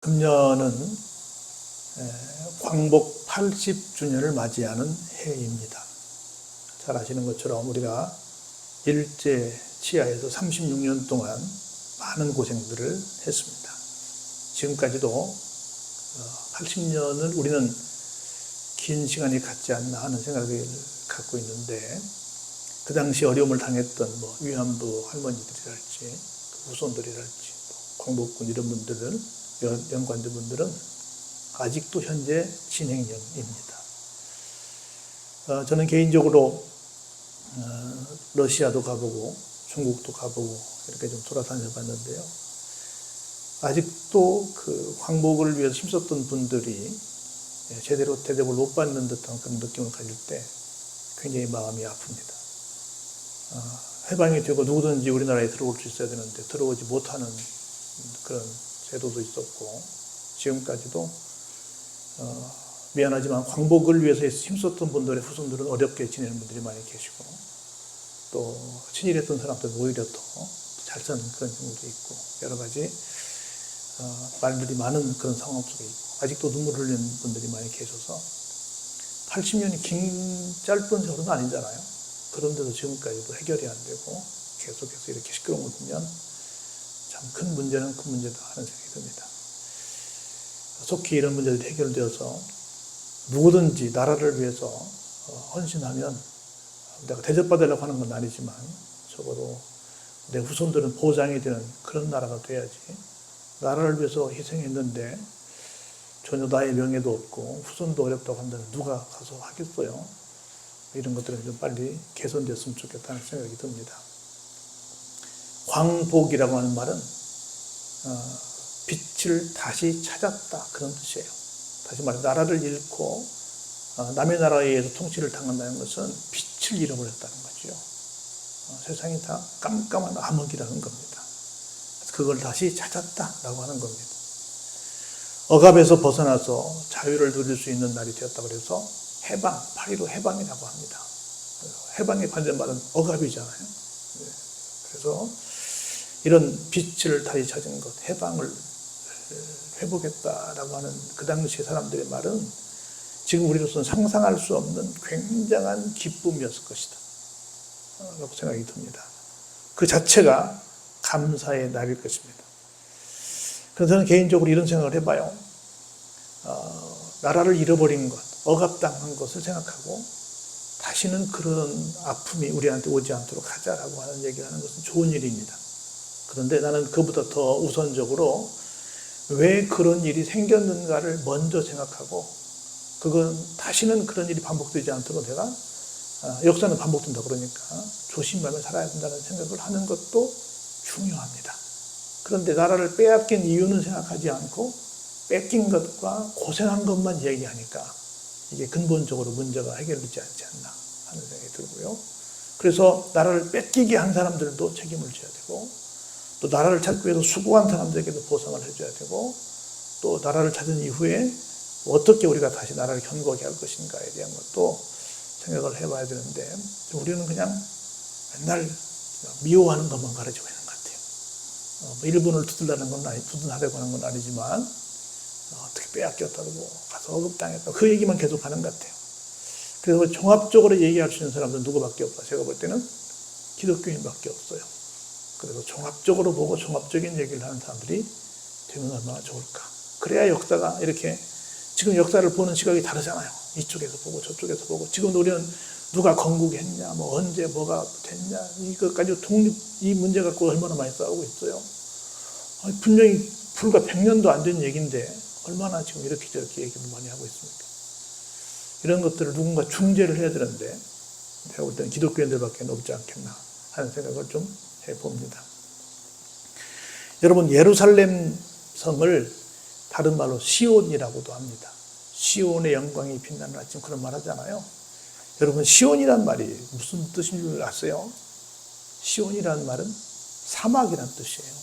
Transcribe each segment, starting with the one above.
금년은 광복 80주년을 맞이하는 해입니다. 잘 아시는 것처럼 우리가 일제 치하에서 36년 동안 많은 고생들을 했습니다. 지금까지도 80년을 우리는 긴 시간이 갔지 않나 하는 생각을 갖고 있는데, 그 당시 어려움을 당했던 위안부 할머니들이랄지 후손들이랄지 광복군 이런 분들은, 연관자분들은 아직도 현재 진행형입니다. 저는 개인적으로 러시아도 가보고 중국도 가보고 이렇게 좀 돌아다녀 봤는데요. 아직도 그 광복을 위해서 힘썼던 분들이 제대로 대접을 못 받는 듯한 그런 느낌을 가질 때 굉장히 마음이 아픕니다. 해방이 되고 누구든지 우리나라에 들어올 수 있어야 되는데 들어오지 못하는 그런 제도도 있었고, 지금까지도 미안하지만 광복을 위해서 힘썼던 분들의 후손들은 어렵게 지내는 분들이 많이 계시고, 또 친일했던 사람들은 오히려 더 잘 사는 그런 경우도 있고, 여러 가지 말들이 많은 그런 상황 속에 있고, 아직도 눈물 흘리는 분들이 많이 계셔서 80년이 긴 짧은 세월은 아니잖아요. 그런데도 지금까지도 해결이 안 되고 계속해서 이렇게 시끄러운 걸 보면 참 큰 문제는 큰 문제다 하는 생각이 듭니다. 속히 이런 문제들이 해결되어서 누구든지 나라를 위해서 헌신하면, 내가 대접받으려고 하는 건 아니지만 적어도 내 후손들은 보장이 되는 그런 나라가 돼야지, 나라를 위해서 희생했는데 전혀 나의 명예도 없고 후손도 어렵다고 한다면 누가 가서 하겠어요. 이런 것들은 좀 빨리 개선됐으면 좋겠다는 생각이 듭니다. 광복이라고 하는 말은 빛을 다시 찾았다, 그런 뜻이에요. 다시 말해 나라를 잃고 남의 나라에 의해서 통치를 당한다는 것은 빛을 잃어버렸다는 거죠. 세상이 다 깜깜한 암흑이라는 겁니다. 그걸 다시 찾았다라고 하는 겁니다. 억압에서 벗어나서 자유를 누릴 수 있는 날이 되었다고 해서 해방, 8.15 해방이라고 합니다. 해방의 반대말은 억압이잖아요. 그래서 이런 빛을 다시 찾은 것, 해방을 회복했다라고 하는 그 당시의 사람들의 말은 지금 우리로서는 상상할 수 없는 굉장한 기쁨이었을 것이다 라고 생각이 듭니다. 그 자체가 감사의 날일 것입니다. 그래서 저는 개인적으로 이런 생각을 해봐요. 나라를 잃어버린 것, 억압당한 것을 생각하고 다시는 그런 아픔이 우리한테 오지 않도록 하자라고 하는 얘기를 하는 것은 좋은 일입니다. 그런데 나는 그보다 더 우선적으로 왜 그런 일이 생겼는가를 먼저 생각하고, 그건 다시는 그런 일이 반복되지 않도록 내가, 역사는 반복된다 그러니까 조심하며 살아야 된다는 생각을 하는 것도 중요합니다. 그런데 나라를 빼앗긴 이유는 생각하지 않고 뺏긴 것과 고생한 것만 얘기하니까 이게 근본적으로 문제가 해결되지 않지 않나 하는 생각이 들고요. 그래서 나라를 뺏기게 한 사람들도 책임을 져야 되고, 또 나라를 찾기 위해서 수고한 사람들에게도 보상을 해줘야 되고, 또 나라를 찾은 이후에 어떻게 우리가 다시 나라를 견고하게 할 것인가에 대한 것도 생각을 해봐야 되는데, 우리는 그냥 맨날 미워하는 것만 가르치고 있는 것 같아요. 일본을 두둔하려고 하는 건 아니지만 어떻게 빼앗겼다고 가서 억압당했다고 그 얘기만 계속 하는 것 같아요. 그래서 종합적으로 얘기할 수 있는 사람들은 누구밖에 없다. 제가 볼 때는 기독교인밖에 없어요. 그래서 종합적으로 보고 종합적인 얘기를 하는 사람들이 되면 얼마나 좋을까. 그래야 역사가 이렇게, 지금 역사를 보는 시각이 다르잖아요. 이쪽에서 보고 저쪽에서 보고, 지금도 우리는 누가 건국했냐, 언제 뭐가 됐냐, 이것까지 이 문제 갖고 얼마나 많이 싸우고 있어요. 분명히 불과 100년도 안 된 얘기인데 얼마나 지금 이렇게 저렇게 얘기를 많이 하고 있습니까? 이런 것들을 누군가 중재를 해야 되는데 제가 볼 때는 기독교인들밖에 없지 않겠나 하는 생각을 좀 해봅니다. 여러분, 예루살렘 성을 다른 말로 시온이라고도 합니다. 시온의 영광이 빛나는 아침, 그런 말 하잖아요. 여러분, 시온이란 말이 무슨 뜻인 줄 아세요? 시온이란 말은 사막이란 뜻이에요.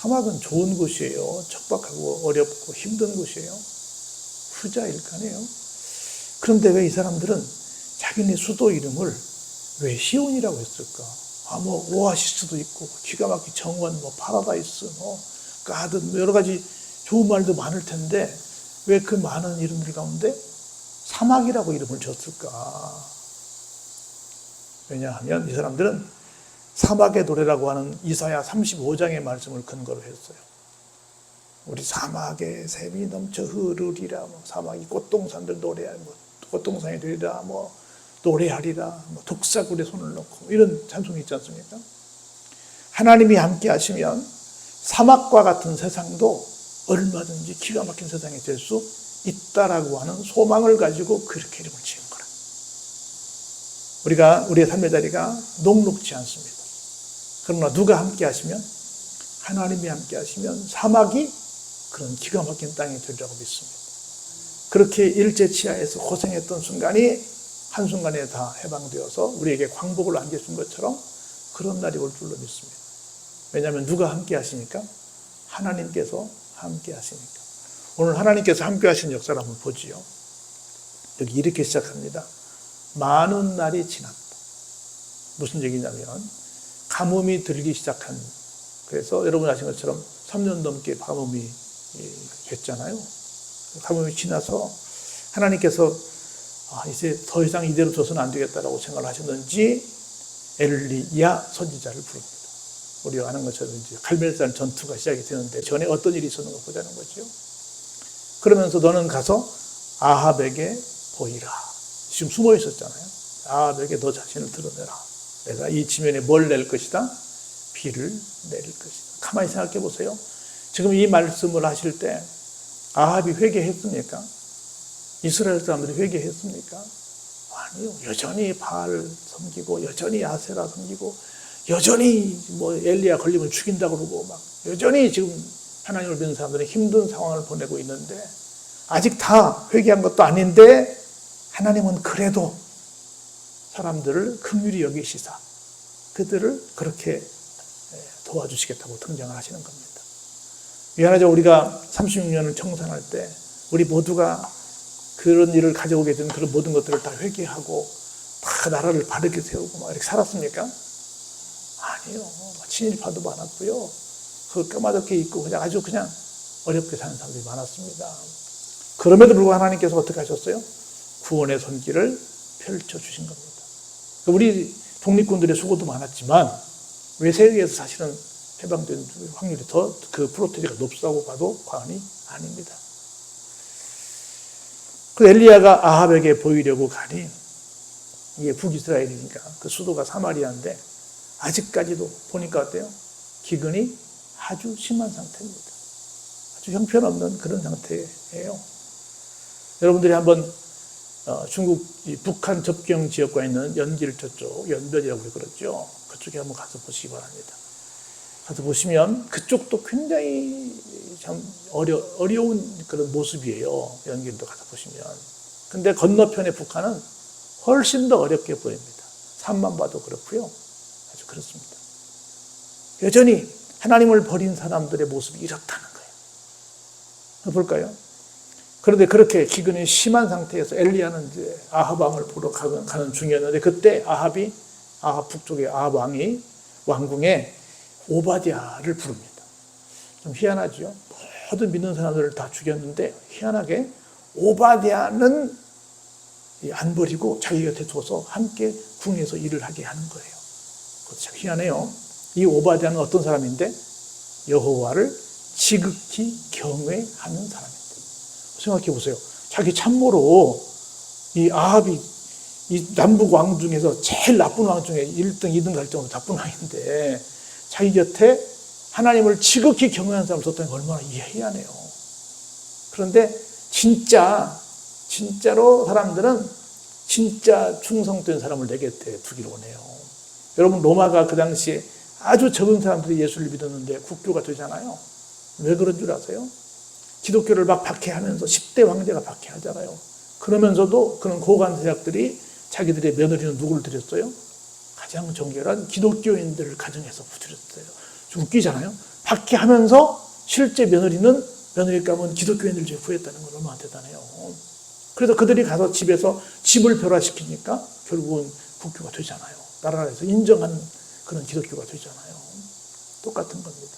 사막은 좋은 곳이에요. 척박하고 어렵고 힘든 곳이에요. 후자일 거 아니에요. 그런데 왜 이 사람들은 자기네 수도 이름을 왜 시온이라고 했을까? 오아시스도 있고, 기가 막힌 정원, 파라다이스, 가든, 여러 가지 좋은 말도 많을 텐데 왜 그 많은 이름들 가운데 사막이라고 이름을 줬을까? 왜냐하면 이 사람들은 사막의 노래라고 하는 이사야 35장의 말씀을 근거로 했어요. 우리 사막에 샘이 넘쳐 흐르리라, 사막이 꽃동산들 노래하리, 꽃동산이 되리라, 노래하리라, 독사굴에 손을 넣고 이런 찬송이 있지 않습니까? 하나님이 함께 하시면 사막과 같은 세상도 얼마든지 기가 막힌 세상이 될 수 있다라고 하는 소망을 가지고 그렇게 이름을 지은 거라. 우리의 삶의 자리가 녹록지 않습니다. 그러나 누가 함께 하시면, 하나님이 함께 하시면 사막이 그런 기가 막힌 땅이 되리라고 믿습니다. 그렇게 일제치하에서 고생했던 순간이 한순간에 다 해방되어서 우리에게 광복을 안겨준 것처럼 그런 날이 올 줄로 믿습니다. 왜냐하면 누가 함께 하시니까? 하나님께서 함께 하시니까. 오늘 하나님께서 함께 하신 역사를 한번 보지요. 여기 이렇게 시작합니다. 많은 날이 지났다. 무슨 얘기냐면 가뭄이 들기 시작한, 그래서 여러분 아시는 것처럼 3년 넘게 가뭄이 됐잖아요. 가뭄이 지나서 하나님께서 이제 더 이상 이대로 둬서는 안 되겠다라고 생각을 하셨는지 엘리야 선지자를 부릅니다. 우리가 아는 것처럼 이제 갈멜산 전투가 시작이 되는데 전에 어떤 일이 있었는가 보자는 거죠. 그러면서 너는 가서 아합에게 보이라. 지금 숨어 있었잖아요. 아합에게 너 자신을 드러내라. 내가 이 지면에 뭘 낼 것이다? 비를 내릴 것이다. 가만히 생각해 보세요. 지금 이 말씀을 하실 때 아합이 회개했습니까? 이스라엘 사람들이 회개했습니까? 아니요. 여전히 바알 섬기고 여전히 아세라 섬기고 여전히 엘리야 걸리면 죽인다고 그러고 여전히 지금 하나님을 믿는 사람들은 힘든 상황을 보내고 있는데 아직 다 회개한 것도 아닌데 하나님은 그래도 사람들을 긍휼히 여기시사 그들을 그렇게 도와주시겠다고 등장을 하시는 겁니다. 미안하죠. 우리가 36년을 청산할 때 우리 모두가 그런 일을 가져오게 된 그런 모든 것들을 다 회개하고 다 나라를 바르게 세우고 이렇게 살았습니까? 아니요. 친일파도 많았고요. 그 까마득히 있고 아주 그냥 어렵게 사는 사람들이 많았습니다. 그럼에도 불구하고 하나님께서 어떻게 하셨어요? 구원의 손길을 펼쳐주신 겁니다. 우리 독립군들의 수고도 많았지만 왜 세계에서 사실은 해방된 확률이 더 그 프로테지가 높다고 봐도 과언이 아닙니다. 그 엘리야가 아합에게 보이려고 가니 이게 북이스라엘이니까 그 수도가 사마리아인데 아직까지도 보니까 어때요? 기근이 아주 심한 상태입니다. 아주 형편없는 그런 상태예요. 여러분들이 한번 중국 북한 접경 지역과 있는 연길 저쪽 연변이라고 그러죠. 그쪽에 한번 가서 보시기 바랍니다. 가서 보시면 그쪽도 굉장히 참 어려운 그런 모습이에요. 연길도 가서 보시면. 근데 건너편의 북한은 훨씬 더 어렵게 보입니다. 산만 봐도 그렇고요. 아주 그렇습니다. 여전히 하나님을 버린 사람들의 모습이 이렇다는 거예요. 볼까요? 그런데 그렇게 기근이 심한 상태에서 엘리야는 이제 아합 왕을 보러 가는 중이었는데 그때 아합 북쪽의 아합 왕이 왕궁에 오바댜를 부릅니다. 좀 희한하죠. 모든 믿는 사람들을 다 죽였는데 희한하게 오바댜는 안 버리고 자기 곁에 둬서 함께 궁에서 일을 하게 하는 거예요. 그것도 참 희한해요. 이 오바댜는 어떤 사람인데 여호와를 지극히 경외하는 사람입니다. 생각해 보세요. 자기 참모로 이 아합이 이 남북 왕 중에서 제일 나쁜 왕 중에 1등, 2등 갈 정도로 나쁜 왕인데 자기 곁에 하나님을 지극히 경외하는 사람을 뒀다는 게 얼마나 희한해요. 그런데 진짜로 사람들은 진짜 충성된 사람을 내 곁에 두기를 원해요. 여러분 로마가 그 당시에 아주 적은 사람들이 예수를 믿었는데 국교가 되잖아요. 왜 그런 줄 아세요? 기독교를 막 박해하면서 10대 황제가 박해하잖아요. 그러면서도 그런 고관 세력들이 자기들의 며느리는 누구를 드렸어요? 가장 정결한 기독교인들을 가정해서 드렸어요. 좀 웃기잖아요. 박해하면서 실제 며느리감은 기독교인들 중에 구했다는 건 얼마나 대단해요. 그래서 그들이 가서 집에서 집을 변화시키니까 결국은 국교가 되잖아요. 나라에서 인정한 그런 기독교가 되잖아요. 똑같은 겁니다.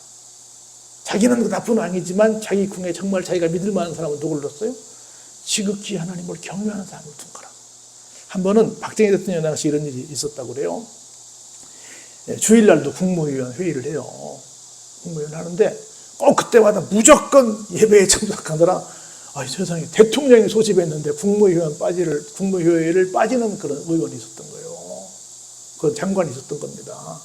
자기는 나쁜 왕이지만 자기 궁에 정말 자기가 믿을 만한 사람을 누굴 뒀어요? 지극히 하나님을 경외하는 사람을 둔 거라. 한 번은 박정희 대통령 당시 이런 일이 있었다고 그래요. 주일날도 국무위원 회의를 해요. 국무위원을 하는데 꼭 그때마다 무조건 예배에 참석하느라 세상에 대통령이 소집했는데 국무회의를 빠지는 그런 의원이 있었던 거예요. 그건 장관이 있었던 겁니다.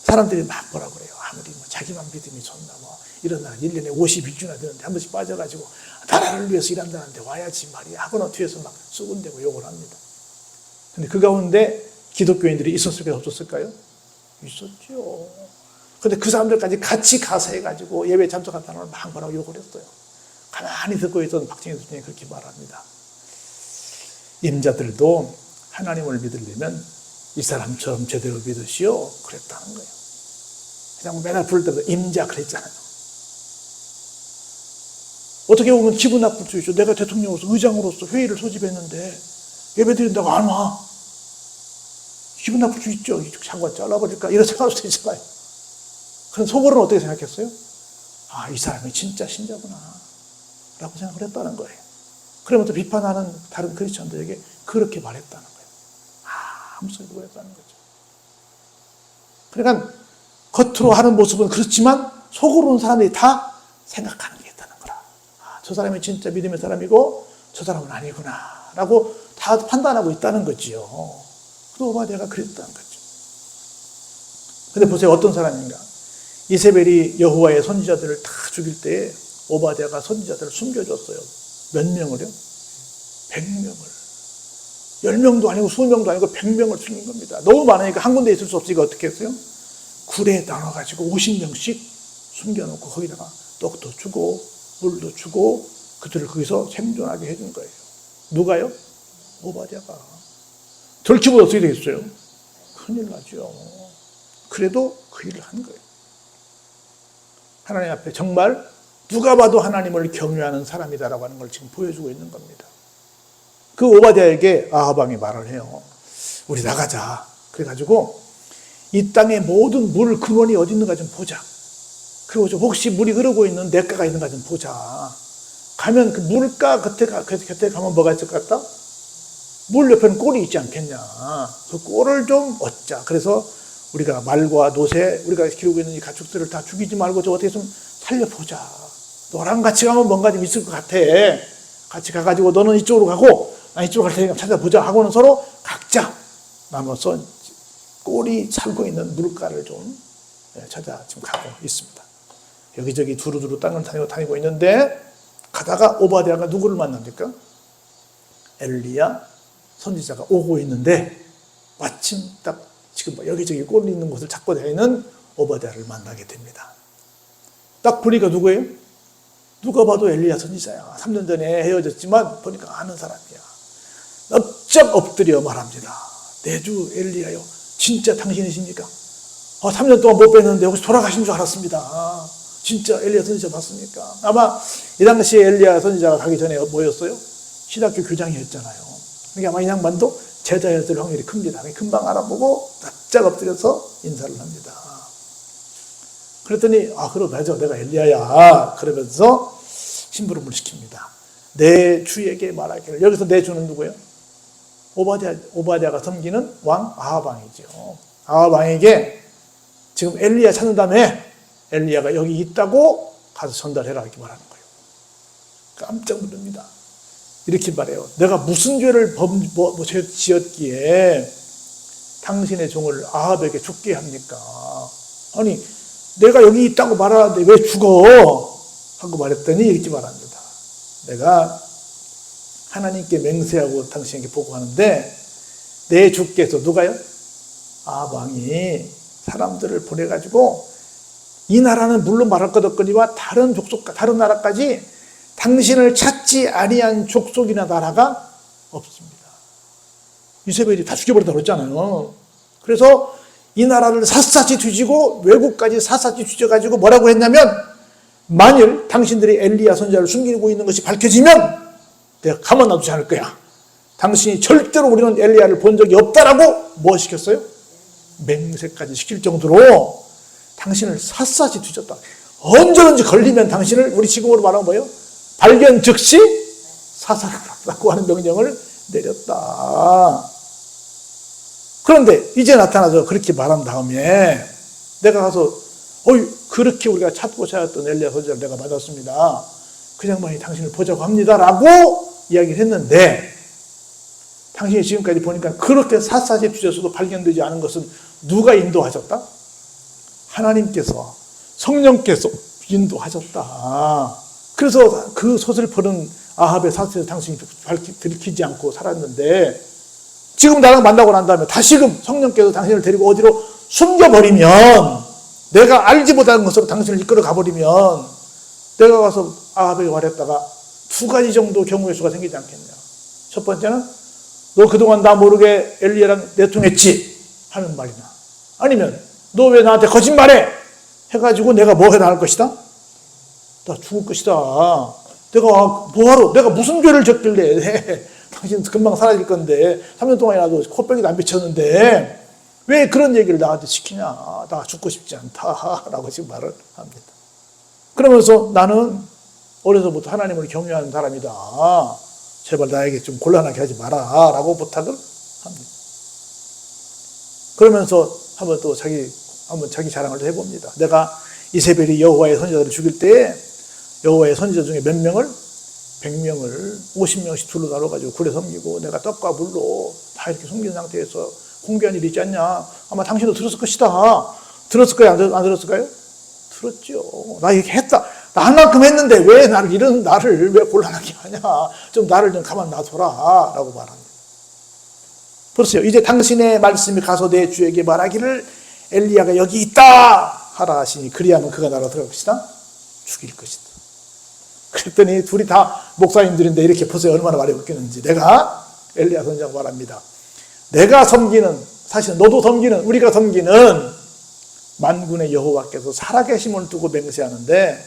사람들이 막 뭐라 그래요. 아무리 자기만 믿음이 좋나 이런 날 1년에 52주나 되는데 한 번씩 빠져가지고 나라를 위해서 일한다는데 와야지 말이야 하고는 뒤에서 막 쑥은대고 욕을 합니다. 근데 그 가운데 기독교인들이 있었을까요? 없었을까요? 있었죠. 근데 그 사람들까지 같이 가서 해가지고 예배에 참석한 사람을 막 뭐라고 욕을 했어요. 가만히 듣고 있던 박정희 대통령이 그렇게 말합니다. 임자들도 하나님을 믿으려면 이 사람처럼 제대로 믿으시오. 그랬다는 거예요. 그냥 맨날 부를 때도 임자 그랬잖아요. 어떻게 보면 기분 나쁠 수 있죠. 내가 대통령으로서 의장으로서 회의를 소집했는데 예배 드린다고 안 와. 기분 나쁠 수 있죠. 장관 잘라버릴까 이런 생각할 수도 있잖아요. 그럼 속으로는 어떻게 생각했어요? 이 사람이 진짜 신자구나 라고 생각을 했다는 거예요. 그러면서 비판하는 다른 크리스천들에게 그렇게 말했다는 거예요. 아무 소리도 했다는 거죠. 그러니까 겉으로 하는 모습은 그렇지만 속으로는 사람들이 다 생각하는 게 있다는 거라. 저 사람이 진짜 믿음의 사람이고 저 사람은 아니구나 라고 다 판단하고 있다는 거지요. 또 오바댜가 그랬다는 거죠. 근데 보세요. 어떤 사람인가. 이세벨이 여호와의 선지자들을 다 죽일 때에 오바댜가 선지자들을 숨겨줬어요. 몇 명을요? 100명을. 10명도 아니고 20명도 아니고 100명을 숨긴 겁니다. 너무 많으니까 한 군데 있을 수 없으니까 어떻게 했어요? 굴에 나눠가지고 50명씩 숨겨놓고 거기다가 떡도 주고 물도 주고 그들을 거기서 생존하게 해준 거예요. 누가요? 오바댜가. 들키면 어떻게 되겠어요? 큰일 나죠. 그래도 그 일을 한 거예요. 하나님 앞에 정말 누가 봐도 하나님을 경외하는 사람이다라고 하는 걸 지금 보여주고 있는 겁니다. 그 오바댜에게 아하방이 말을 해요. 우리 나가자. 그래가지고 이 땅의 모든 물 근원이 어디 있는가 좀 보자. 그리고 혹시 물이 흐르고 있는 냇가가 있는가 좀 보자. 가면 그 물가 곁에 가면 뭐가 있을 것 같다? 물 옆에는 꼴이 있지 않겠냐. 그 꼴을 좀 얻자. 그래서 우리가 말과 노새, 우리가 기르고 있는 이 가축들을 다 죽이지 말고 저 어떻게 좀 살려보자. 너랑 같이 가면 뭔가 좀 있을 것 같아. 같이 가가지고 너는 이쪽으로 가고 나 이쪽으로 갈 테니까 찾아보자 하고는 서로 각자 나눠서 꼴이 살고 있는 물가를 좀 찾아 지금 가고 있습니다. 여기저기 두루두루 땅을 다니고 있는데 가다가 오바댜가 누구를 만납니까? 엘리야 선지자가 오고 있는데 마침 딱 지금 여기저기 꼴이 있는 곳을 찾고 다니는 오바댜를 만나게 됩니다. 딱 보니까 누구예요? 누가 봐도 엘리야 선지자야. 3년 전에 헤어졌지만 보니까 아는 사람이야. 납작 엎드려 말합니다. 내주 엘리야요. 진짜 당신이십니까? 3년 동안 못 뵀는데 혹시 돌아가신 줄 알았습니다. 진짜 엘리야 선지자 맞습니까? 아마 이 당시에 엘리야 선지자가 가기 전에 뭐였어요? 신학교 교장이었잖아요. 그러니까 아마 이 양반도 제자였을 확률이 큽니다. 금방 알아보고 납작 엎드려서 인사를 합니다. 그랬더니 그럼 맞아 내가 엘리야야 그러면서 심부름을 시킵니다. 내 주에게 말하기를. 여기서 내 주는 누구예요? 오바댜가 섬기는 왕 아하방이죠. 아하방에게 지금 엘리야 찾는다며 엘리야가 여기 있다고 가서 전달해라 이렇게 말하는 거예요. 깜짝 놀랍니다. 이렇게 말해요. 내가 무슨 죄를 지었기에 당신의 종을 아합에게 죽게 합니까? 아니 내가 여기 있다고 말하는데 왜 죽어? 하고 말했더니 이렇게 말합니다. 내가 하나님께 맹세하고 당신에게 보고하는데 내 주께서 누가요? 아방이 사람들을 보내가지고 이 나라는 물론 말할 것 없거니와 다른 족속과 다른 나라까지 당신을 찾지 아니한 족속이나 나라가 없습니다. 이세벨이 다 죽여버렸다고 그랬잖아요. 그래서 이 나라를 샅샅이 뒤지고 외국까지 샅샅이 뒤져가지고 뭐라고 했냐면 만일 당신들이 엘리야 선지자를 숨기고 있는 것이 밝혀지면 내가 가만 놔두지 않을 거야. 당신이 절대로 우리는 엘리야를 본 적이 없다라고 뭐 시켰어요? 맹세까지 시킬 정도로 당신을 샅샅이 뒤졌다. 언제든지 걸리면 당신을 우리 지금으로 말하면 뭐예요? 발견 즉시 사살하라고 하는 명령을 내렸다. 그런데 이제 나타나서 그렇게 말한 다음에 내가 가서 그렇게 우리가 찾고 찾았던 엘리야 선지자를 내가 맞았습니다. 그 양반이 당신을 보자고 합니다라고 이야기를 했는데 당신이 지금까지 보니까 그렇게 샅샅이 뒤져서도 발견되지 않은 것은 누가 인도하셨다? 하나님께서 성령께서 인도하셨다. 그래서 그 서슬퍼른 아합의 사슬을 당신이 들키지 않고 살았는데 지금 나랑 만나고 난 다음에 다시금 성령께서 당신을 데리고 어디로 숨겨버리면 내가 알지 못하는 것으로 당신을 이끌어 가버리면 내가 가서 아합에게 말했다가 두 가지 정도 경우의 수가 생기지 않겠냐. 첫 번째는 너 그동안 나 모르게 엘리야랑 내통했지 하는 말이나 아니면 너 왜 나한테 거짓말해 해가지고 내가 뭐 해나갈 것이다? 나 죽을 것이다. 내가 뭐하러 내가 무슨 죄를 졌길래 당신 금방 사라질 건데 3년 동안이라도 코빼기도 안 비쳤는데 왜 그런 얘기를 나한테 시키냐. 나 죽고 싶지 않다 라고 지금 말을 합니다. 그러면서 나는 어려서부터 하나님을 경외하는 사람이다. 제발 나에게 좀 곤란하게 하지 마라 라고 부탁을 합니다. 그러면서 한번 자기 자랑을 해봅니다. 내가 이세벨이 여호와의 선지자들을 죽일 때 여호와의 선지자 중에 몇 명을 100명을 50명씩 둘로 나눠가지고 굴에 섬기고 내가 떡과 물로 다 이렇게 숨긴 상태에서 공개한 일이 있지 않냐. 아마 당신도 들었을 것이다. 들었을 거예요? 안 들었을까요? 들었죠. 나 이렇게 했다. 나 한 만큼 했는데 왜 나를 왜 곤란하게 하냐. 좀 나를 좀 가만 놔둬라 라고 말합니다. 보세요. 이제 당신의 말씀이 가서 내 주에게 말하기를 엘리야가 여기 있다 하라 하시니 그리하면 그가 나로 들어갈 것이다. 죽일 것이다. 그랬더니 둘이 다 목사님들인데 이렇게 보세요. 얼마나 말이 웃기는지. 내가 엘리야 선지자가 말합니다. 내가 섬기는 사실 너도 섬기는 우리가 섬기는 만군의 여호와께서 살아계심을 두고 맹세하는데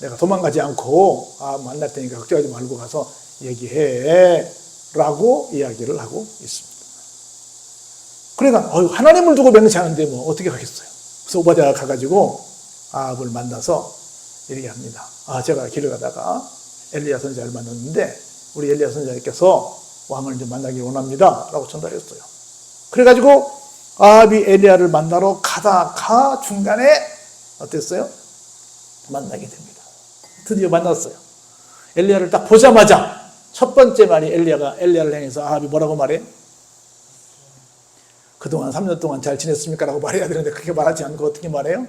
내가 도망가지 않고 만날 테니까 걱정하지 말고 가서 얘기해 라고 이야기를 하고 있습니다. 그러니까 하나님을 두고 맹세하는데 뭐 어떻게 하겠어요. 그래서 오바댜가 가가지고 아합을 만나서 이렇게 합니다. 제가 길을 가다가 엘리야 선지자를 만났는데 우리 엘리야 선지자께서 왕을 좀 만나기 원합니다 라고 전달했어요. 그래가지고 아합이 엘리야를 만나러 가다가 중간에 어땠어요? 만나게 됩니다. 드디어 만났어요. 엘리야를 딱 보자마자 첫 번째 말이 엘리야를 향해서 아합이 뭐라고 말해? 그동안 3년 동안 잘 지냈습니까? 라고 말해야 되는데 그렇게 말하지 않고 어떻게 말해요?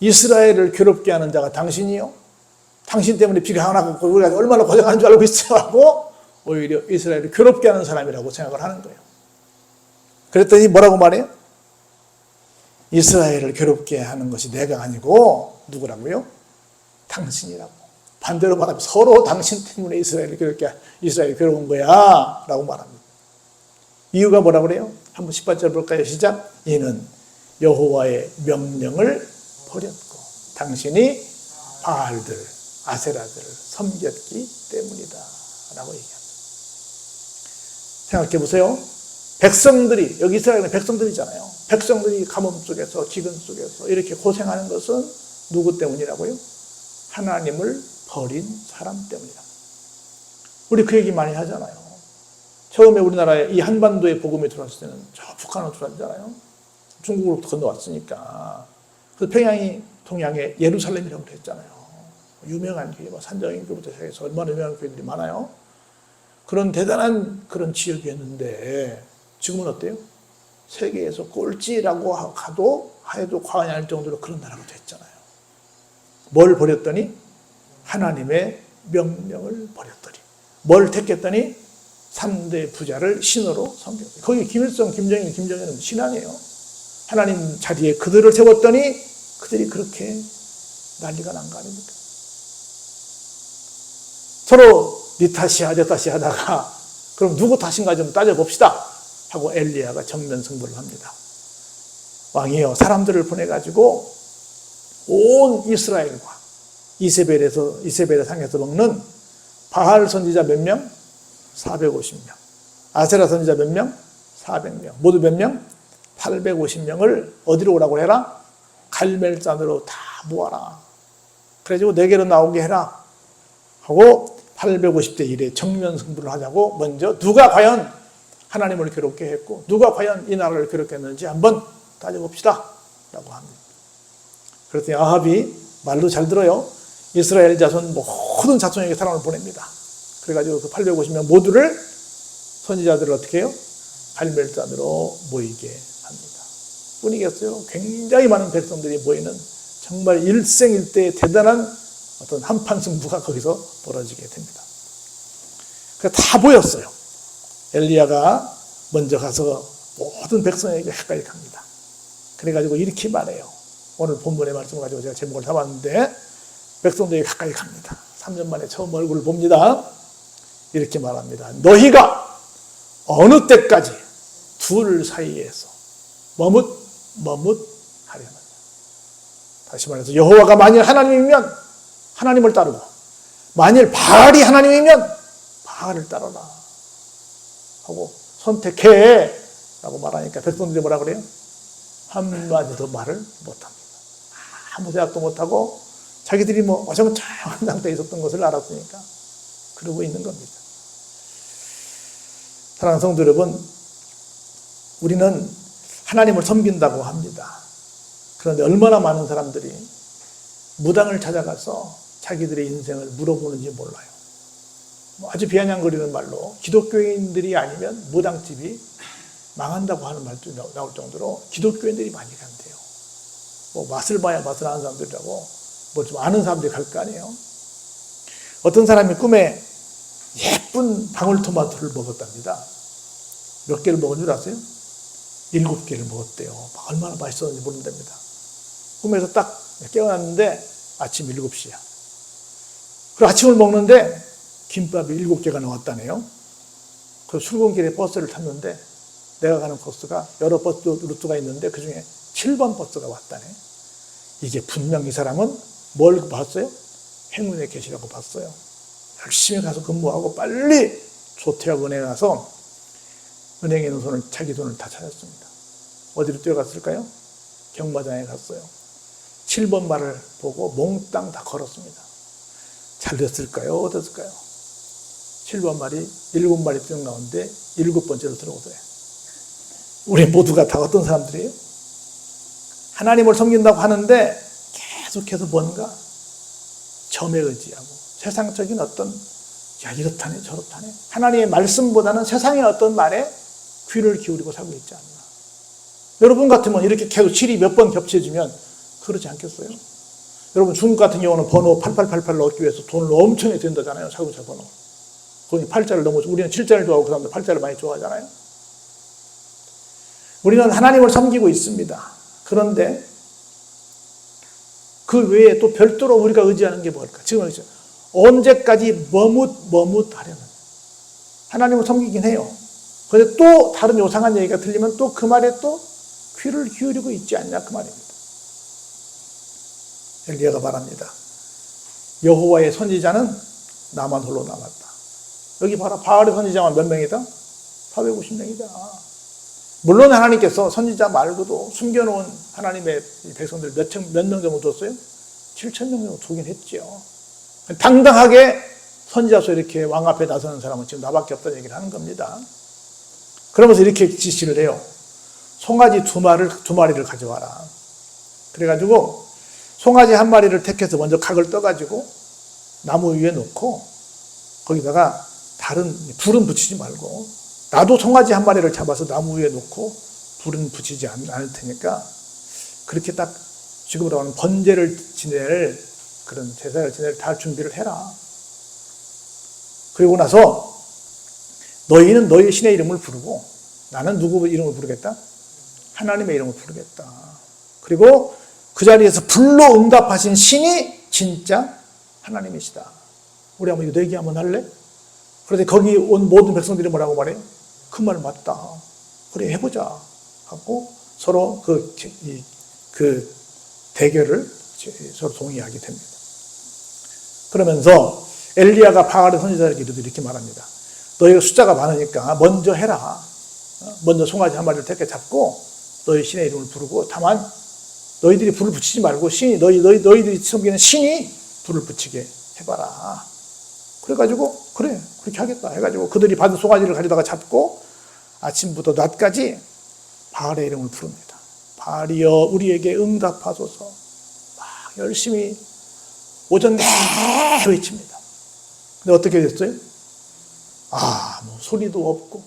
이스라엘을 괴롭게 하는 자가 당신이요? 당신 때문에 비가 안 와서 우리가 얼마나 고생하는 줄 알고 있어요 하고 오히려 이스라엘을 괴롭게 하는 사람이라고 생각을 하는 거예요. 그랬더니 뭐라고 말해요? 이스라엘을 괴롭게 하는 것이 내가 아니고 누구라고요? 당신이라고. 반대로 말하면 서로 당신 때문에 이스라엘이 괴로운 거야 라고 말합니다. 이유가 뭐라고 그래요? 한번 18절 볼까요? 시작. 이는 여호와의 명령을 버렸고 당신이 바알들, 아세라들을 섬겼기 때문이다 라고 얘기합니다. 생각해 보세요. 백성들이, 여기 이스라엘은 백성들이잖아요. 백성들이 가뭄 속에서 기근 속에서 이렇게 고생하는 것은 누구 때문이라고요? 하나님을 버린 사람 때문이다. 우리 그 얘기 많이 하잖아요. 처음에 우리나라에 이 한반도에 복음이 들어왔을 때는 저 북한으로 들어왔잖아요. 중국으로부터 건너왔으니까. 그래서 평양이 동양의 예루살렘이라고 했잖아요. 유명한 교회, 산정인교부터 시작해서 얼마나 유명한 교회들이 많아요. 그런 대단한 그런 지역이었는데 지금은 어때요? 세계에서 꼴찌라고 해도 과언이 아닐 정도로 그런 나라가 됐잖아요. 뭘 버렸더니? 하나님의 명령을 버렸더니. 뭘 택했더니? 3대 부자를 신으로 섬겼어요. 거기 김일성, 김정일은 신 아니에요. 하나님 자리에 그들을 세웠더니 그들이 그렇게 난리가 난 거 아닙니까? 서로 네 탓이야, 내 탓이야 하다가 그럼 누구 탓인가 좀 따져봅시다 하고 엘리야가 정면 승부를 합니다. 왕이요, 사람들을 보내가지고 온 이스라엘과 이세벨의 상에서 먹는 바알 선지자 몇 명? 450명. 아세라 선지자 몇 명? 400명. 모두 몇 명? 850명을 어디로 오라고 해라? 갈멜산으로 다 모아라. 그래가지고 내게로 나오게 해라 하고 850대 1의 정면 승부를 하자고 먼저 누가 과연 하나님을 괴롭게 했고 누가 과연 이 나라를 괴롭게 했는지 한번 따져봅시다 라고 합니다. 그랬더니 아합이 말도 잘 들어요. 이스라엘 자손 모든 자손에게 사람을 보냅니다. 그래가지고 그 850명 모두를 선지자들을 어떻게 해요? 갈멜산으로 모이게 합니다. 뿐이겠어요. 굉장히 많은 백성들이 모이는 정말 일생일대의 대단한 어떤 한판 승부가 거기서 벌어지게 됩니다. 다 보였어요. 엘리야가 먼저 가서 모든 백성에게 가까이 갑니다. 그래가지고 이렇게 말해요. 오늘 본문의 말씀을 가지고 제가 제목을 잡았는데 백성들에게 가까이 갑니다. 3년 만에 처음 얼굴을 봅니다. 이렇게 말합니다. 너희가 어느 때까지 둘 사이에서 머뭇하려느냐. 다시 말해서 여호와가 만일 하나님이면 하나님을 따르고 만일 바알이 하나님이면 바알을 따르라 하고 선택해 라고 말하니까 백성들이 뭐라 그래요? 한마디도 말을 못합니다. 아무 대답도 못하고 자기들이 어정쩡한 상태에 있었던 것을 알았으니까 그러고 있는 겁니다. 사랑하는 성도 여러분, 우리는 하나님을 섬긴다고 합니다. 그런데 얼마나 많은 사람들이 무당을 찾아가서 자기들의 인생을 물어보는지 몰라요. 아주 비아냥거리는 말로 기독교인들이 아니면 무당집이 망한다고 하는 말도 나올 정도로 기독교인들이 많이 간대요. 맛을 봐야 맛을 아는 사람들이라고 좀 아는 사람들이 갈 거 아니에요. 어떤 사람이 꿈에 예쁜 방울토마토를 먹었답니다. 몇 개를 먹은 줄 아세요? 7개를 먹었대요. 얼마나 맛있었는지 모른답니다. 꿈에서 딱 깨어났는데 아침 7시야. 그리고 아침을 먹는데 김밥이 7개가 나왔다네요. 그 출근길에 버스를 탔는데 내가 가는 코스가 여러 버스 루트가 있는데 그중에 7번 버스가 왔다네. 이게 분명 이 사람은 뭘 봤어요? 행운의 계시라고 봤어요. 열심히 가서 근무하고 빨리 조태학 은행에 가서 은행에 있는 자기 돈을 다 찾았습니다. 어디로 뛰어갔을까요? 경마장에 갔어요. 7번 말을 보고 몽땅 다 걸었습니다. 잘 됐을까요? 어땠을까요? 7번 말이 7마리 쭉 나오는데 7번째로 들어오더래요. 우리 모두가 다 어떤 사람들이에요? 하나님을 섬긴다고 하는데 계속해서 뭔가 점에 의지하고 세상적인 어떤 이렇다네 저렇다네 하나님의 말씀보다는 세상의 어떤 말에 귀를 기울이고 살고 있지 않나. 여러분 같으면 이렇게 계속 7이 몇 번 겹쳐지면 그러지 않겠어요? 여러분 중국 같은 경우는 번호 8888을 얻기 위해서 돈을 엄청 해야 된다잖아요. 자동차 번호. 거기 8자를 넘어서 우리는 7자를 좋아하고 그 사람들 8자를 많이 좋아하잖아요. 우리는 하나님을 섬기고 있습니다. 그런데 그 외에 또 별도로 우리가 의지하는 게 뭘까? 지금 언제까지 머뭇하려는 하나님을 섬기긴 해요. 그런데 또 다른 요상한 얘기가 들리면 또 그 말에 또 귀를 기울이고 있지 않냐 그 말입니다. 엘리야가 말합니다. 여호와의 선지자는 나만 홀로 남았다. 여기 봐라. 바알의 선지자만 몇 명이다? 450명이다. 물론 하나님께서 선지자 말고도 숨겨놓은 하나님의 백성들 몇 명 정도 뒀어요? 7,000명 정도 두긴 했죠. 당당하게 선지자서 이렇게 왕 앞에 나서는 사람은 지금 나밖에 없다는 얘기를 하는 겁니다. 그러면서 이렇게 지시를 해요. 송아지 두 마리를 가져와라. 그래가지고 송아지 한 마리를 택해서 먼저 각을 떠가지고 나무 위에 놓고 거기다가 다른 불은 붙이지 말고 나도 송아지 한 마리를 잡아서 나무 위에 놓고 불은 붙이지 않을 테니까 그렇게 딱 지금으로 하는 번제를 지낼 그런 제사를 지낼 다 준비를 해라. 그리고 나서 너희는 너희 신의 이름을 부르고 나는 누구 이름을 부르겠다? 하나님의 이름을 부르겠다. 그리고 그 자리에서 불로 응답하신 신이 진짜 하나님이시다. 우리 한번 이거 내기 한번 할래? 그런데 거기 온 모든 백성들이 뭐라고 말해요? 그 말 맞다. 그래 해보자. 하고 서로 그 대결을 서로 동의하게 됩니다. 그러면서 엘리야가 바알의 선지자에게도 이렇게 말합니다. 너희가 숫자가 많으니까 먼저 해라. 먼저 송아지 한 마리를 택해 잡고 너희 신의 이름을 부르고 다만 너희들이 불을 붙이지 말고 신이 너희들이 섬기는 신이 불을 붙이게 해봐라. 그래가지고 그래 그렇게 하겠다 해가지고 그들이 받은 송아지를 가져다가 잡고 아침부터 낮까지 바알의 이름을 부릅니다. 바알이여 우리에게 응답하소서. 막 열심히 오전 내내 외칩니다. 근데 어떻게 됐어요? 아무 소리도 없고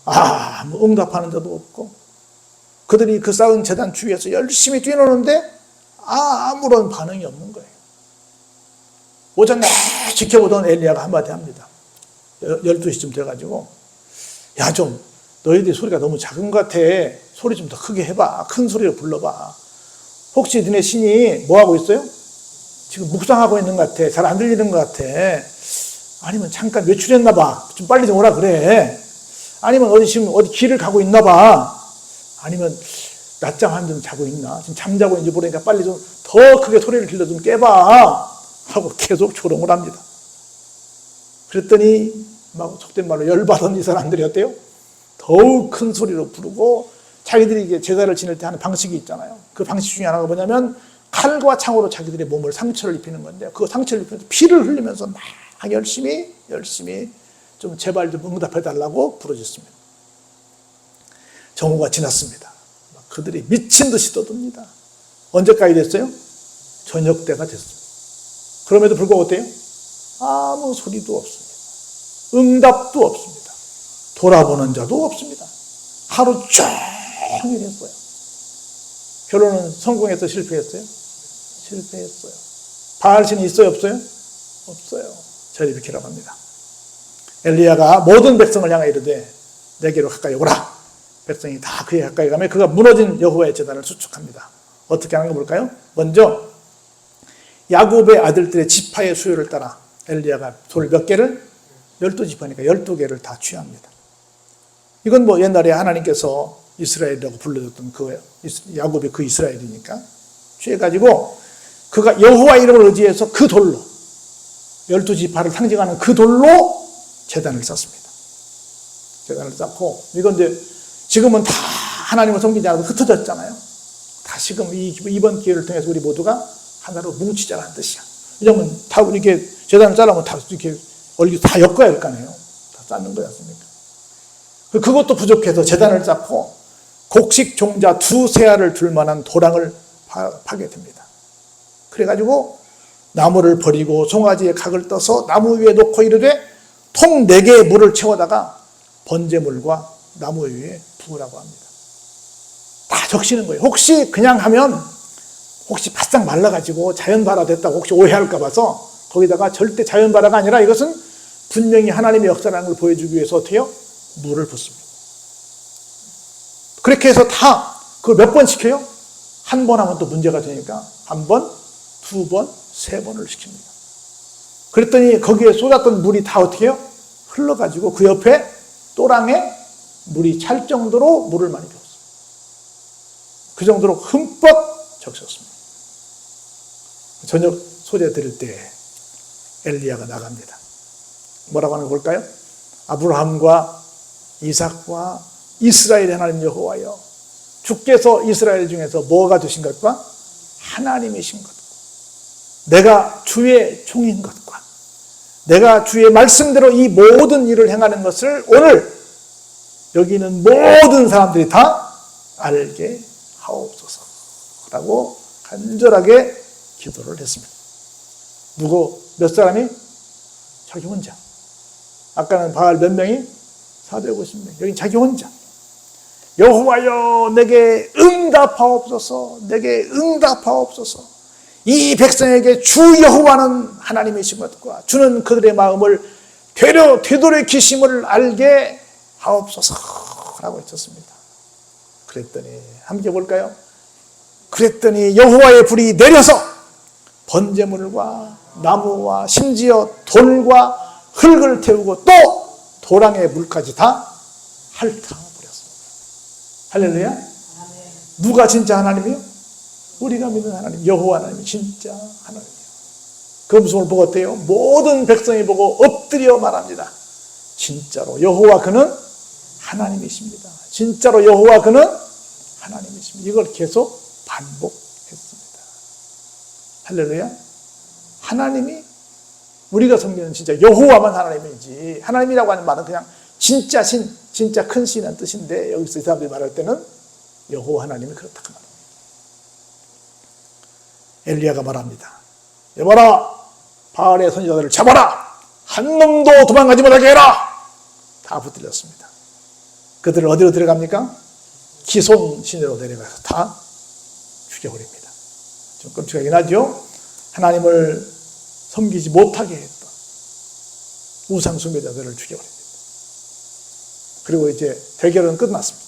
아무 응답하는 자도 없고 그들이 그 쌓은 제단 주위에서 열심히 뛰노는데 아무런 반응이 없는 거예요. 오전 내내 지켜보던 엘리야가 한마디 합니다. 12시쯤 돼가지고 야 좀 너희들 소리가 너무 작은 것 같아. 소리 좀 더 크게 해봐. 큰 소리로 불러봐. 혹시 너네 신이 뭐하고 있어요? 지금 묵상하고 있는 것 같아. 잘 안 들리는 것 같아. 아니면 잠깐 외출했나 봐. 좀 빨리 좀 오라 그래. 아니면 어디 길을 가고 있나 봐. 아니면 낮잠 한 점 자고 있나. 지금 잠자고 있는지 모르니까 빨리 좀 더 크게 소리를 질러 좀 깨봐. 하고 계속 조롱을 합니다. 그랬더니 막 속된 말로 열받은 이 사람들이 어때요? 더욱 큰 소리로 부르고 자기들이 이게 제사를 지낼 때 하는 방식이 있잖아요. 그 방식 중에 하나가 뭐냐면 칼과 창으로 자기들의 몸을 상처를 입히는 건데 그 상처를 입히면서 피를 흘리면서 막 열심히 좀 제발 좀 응답해달라고 부르짖습니다. 정오가 지났습니다. 그들이 미친 듯이 떠듭니다. 언제까지 됐어요? 저녁 때가 됐습니다. 그럼에도 불구하고 어때요? 아무 소리도 없습니다. 응답도 없습니다. 돌아보는 자도 없습니다. 하루 종일 했어요. 결론은 성공해서 실패했어요? 실패했어요. 바알신이 있어요? 없어요? 없어요. 저리 비키라고 합니다. 엘리야가 모든 백성을 향하여 이르되 내게로 가까이 오라. 백성이 다 그에 가까이 가면 그가 무너진 여호와의 제단을 수축합니다. 어떻게 하는 거 볼까요? 먼저 야곱의 아들들의 지파의 수요를 따라 엘리야가 돌 몇 개를? 12지파니까 12개를 다 취합니다. 이건 뭐 옛날에 하나님께서 이스라엘이라고 불러줬던 그거예요. 야곱이 그 이스라엘이니까 취해가지고 그가 여호와 이름을 의지해서 그 돌로 12지파를 상징하는 그 돌로 제단을 쌓습니다. 제단을 쌓고 이건 이제 지금은 다 하나님을 섬기지 않아도 흩어졌잖아요. 다시금 이번 기회를 통해서 우리 모두가 하나로 뭉치자라는 뜻이야. 왜냐면 다 이렇게 제단을 쌓으면 다 이렇게 얼굴 다 엮어야 할 거 아니에요. 다 쌓는 거였습니까? 그것도 부족해서 제단을 쌓고 곡식 종자 2세알을 줄 만한 도랑을 파게 됩니다. 그래가지고 나무를 버리고 송아지의 각을 떠서 나무 위에 놓고 이르되 통 4개의 물을 채워다가 번제물과 나무 위에 부으라고 합니다. 다 적시는 거예요. 혹시 그냥 하면 혹시 바싹 말라가지고 자연발화 됐다고 혹시 오해할까 봐서 거기다가 절대 자연발화가 아니라 이것은 분명히 하나님의 역사라는 걸 보여주기 위해서 어떻게 해요? 물을 붓습니다. 그렇게 해서 다 그걸 몇 번 시켜요? 한 번 하면 또 문제가 되니까 한 번, 2번, 3번을 시킵니다. 그랬더니 거기에 쏟았던 물이 다 어떻게 해요? 흘러가지고 그 옆에 또랑에 물이 찰 정도로 물을 많이 부었어요. 그 정도로 흠뻑 적셨습니다. 저녁 소재 드릴 때 엘리야가 나갑니다. 뭐라고 하는 거 볼까요? 아브라함과 이삭과 이스라엘의 하나님 여호와여, 주께서 이스라엘 중에서 뭐가 되신 것과 하나님이신 것과 내가 주의 종인 것과 내가 주의 말씀대로 이 모든 일을 행하는 것을 오늘 여기 있는 모든 사람들이 다 알게 하옵소서라고 간절하게 기도를 했습니다. 몇 사람이? 자기 혼자. 아까는 바알 몇 명이? 450명. 여기 자기 혼자. 여호와여 내게 응답하옵소서. 내게 응답하옵소서. 이 백성에게 주 여호와는 하나님이신 것과 주는 그들의 마음을 되돌이키심을 알게 하옵소서라고 했었습니다. 그랬더니 함께 볼까요? 그랬더니 여호와의 불이 내려서 번제물과 나무와 심지어 돌과 흙을 태우고 또 도랑의 물까지 다 핥아버렸습니다. 할렐루야. 누가 진짜 하나님이요? 우리가 믿는 하나님, 여호와 하나님이 진짜 하나님이에요. 그 음성을 보고 어때요? 모든 백성이 보고 엎드려 말합니다. 진짜로 여호와 그는 하나님이십니다. 진짜로 여호와 그는 하나님이십니다. 이걸 계속 반복했습니다. 할렐루야. 하나님이 우리가 섬기는 진짜 여호와만 하나님이지, 하나님이라고 하는 말은 그냥 진짜 신, 진짜 큰 신이라는 뜻인데, 여기서 이 사람들이 말할 때는 여호와 하나님이 그렇다고 말합니다. 엘리야가 말합니다. 여봐라, 바알의 선지자들을 잡아라, 한 놈도 도망가지 못하게 해라. 다 붙들렸습니다. 그들을 어디로 데려갑니까? 기손 시내로 내려가서 다 죽여버립니다. 좀 끔찍하긴 하죠. 하나님을 섬기지 못하게 했던 우상 숭배자들을 죽여버립니다. 그리고 이제 대결은 끝났습니다.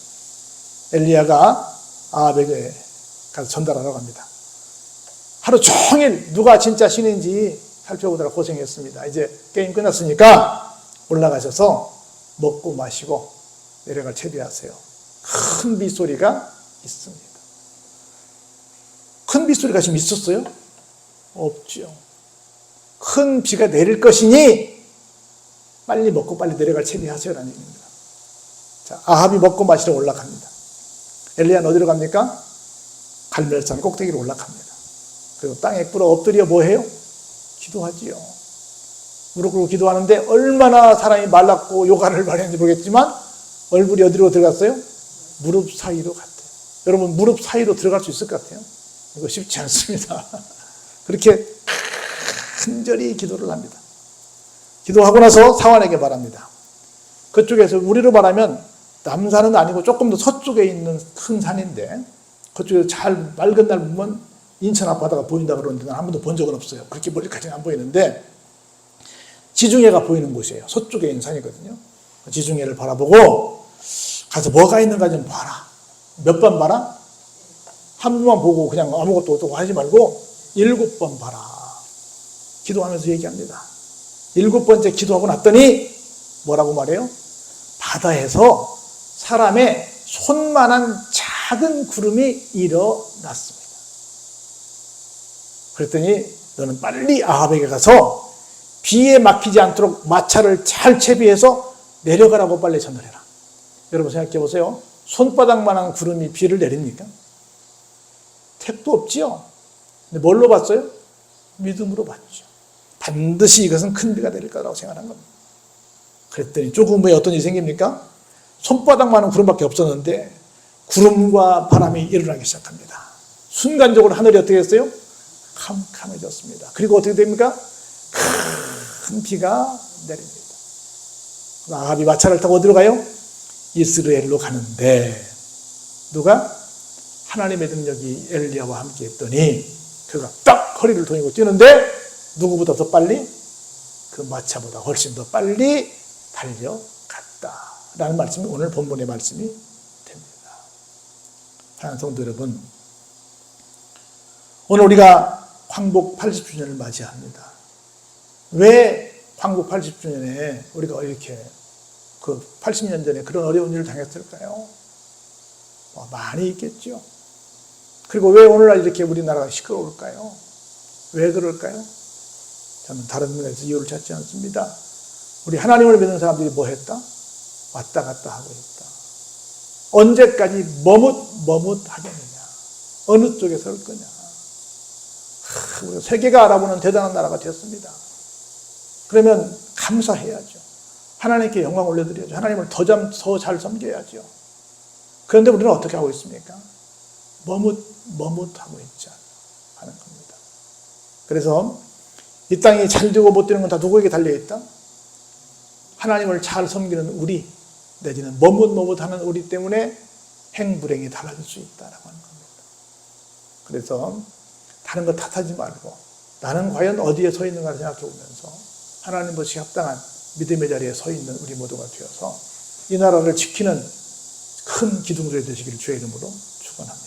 엘리야가 아합에게 가서 전달하러 갑니다. 하루 종일 누가 진짜 신인지 살펴보느라 고생했습니다. 이제 게임 끝났으니까 올라가셔서 먹고 마시고 내려갈 채비하세요. 큰 빗소리가 있습니다. 큰 빗소리가 지금 있었어요? 없죠. 큰 비가 내릴 것이니 빨리 먹고 빨리 내려갈 채비하세요라는 얘기입니다. 자, 아합이 먹고 마시러 올라갑니다. 엘리야는 어디로 갑니까? 갈멜산 꼭대기로 올라갑니다. 그리고 땅에 꿇어 엎드려 뭐 해요? 기도하지요. 무릎 꿇고 기도하는데 얼마나 사람이 말랐고 요가를 발휘했는지 모르겠지만 얼굴이 어디로 들어갔어요? 무릎 사이로 갔대요. 여러분, 무릎 사이로 들어갈 수 있을 것 같아요? 이거 쉽지 않습니다. 그렇게 간절히 기도를 합니다. 기도하고 나서 사환에게 말합니다. 그쪽에서 우리로 말하면 남산은 아니고 조금 더 서쪽에 있는 큰 산인데 그쪽에서 잘 맑은 날 보면 인천 앞바다가 보인다 그러는데 난 한 번도 본 적은 없어요. 그렇게 멀리까지는 안 보이는데 지중해가 보이는 곳이에요. 서쪽에 있는 산이거든요. 지중해를 바라보고 가서 뭐가 있는가 좀 봐라. 몇 번 봐라? 한 번만 보고 그냥 아무것도 없다고 하지 말고 7번 봐라. 기도하면서 얘기합니다. 7번째 기도하고 났더니 뭐라고 말해요? 바다에서 사람의 손만한 작은 구름이 일어났습니다. 그랬더니 너는 빨리 아합에게 가서 비에 막히지 않도록 마차를 잘 채비해서 내려가라고 빨리 전달해라. 여러분 생각해 보세요. 손바닥만한 구름이 비를 내립니까? 택도 없지요. 근데 뭘로 봤어요? 믿음으로 봤죠. 반드시 이것은 큰 비가 내릴 거라고 생각한 겁니다. 그랬더니 조금 후에 어떤 일이 생깁니까? 손바닥만한 구름밖에 없었는데 구름과 바람이 일어나기 시작합니다. 순간적으로 하늘이 어떻게 됐어요? 캄캄해졌습니다. 그리고 어떻게 됩니까? 큰 비가 내립니다. 아합이 마차를 타고 어디로 가요? 이스라엘로 가는데 누가? 하나님의 능력이 엘리야와 함께 했더니 그가 딱 허리를 돌리고 뛰는데 누구보다 더 빨리? 그 마차보다 훨씬 더 빨리 달려갔다라는 말씀이 오늘 본문의 말씀이 됩니다. 사랑하는 성도 여러분, 오늘 우리가 광복 80주년을 맞이합니다. 왜 광복 80주년에 우리가 이렇게 그 80년 전에 그런 어려운 일을 당했을까요? 많이 있겠죠. 그리고 왜 오늘날 이렇게 우리나라가 시끄러울까요? 왜 그럴까요? 저는 다른 면에서 이유를 찾지 않습니다. 우리 하나님을 믿는 사람들이 뭐 했다? 왔다 갔다 하고 있다. 언제까지 머뭇하겠느냐? 어느 쪽에 설 거냐? 세계가 알아보는 대단한 나라가 되었습니다. 그러면 감사해야죠. 하나님께 영광 올려드려야죠. 하나님을 더 잘 섬겨야죠. 그런데 우리는 어떻게 하고 있습니까? 머뭇하고 있지 하는 겁니다. 그래서 이 땅이 잘 되고 못 되는 건 다 누구에게 달려있다? 하나님을 잘 섬기는 우리, 내지는 머뭇하는 우리 때문에 행불행이 달라질 수 있다라고 하는 겁니다. 그래서 다른 거 탓하지 말고 나는 과연 어디에 서 있는가 생각해 보면서 하나님 보시기 합당한 믿음의 자리에 서 있는 우리 모두가 되어서 이 나라를 지키는 큰 기둥들이 되시기를 주의 이름으로 축원합니다.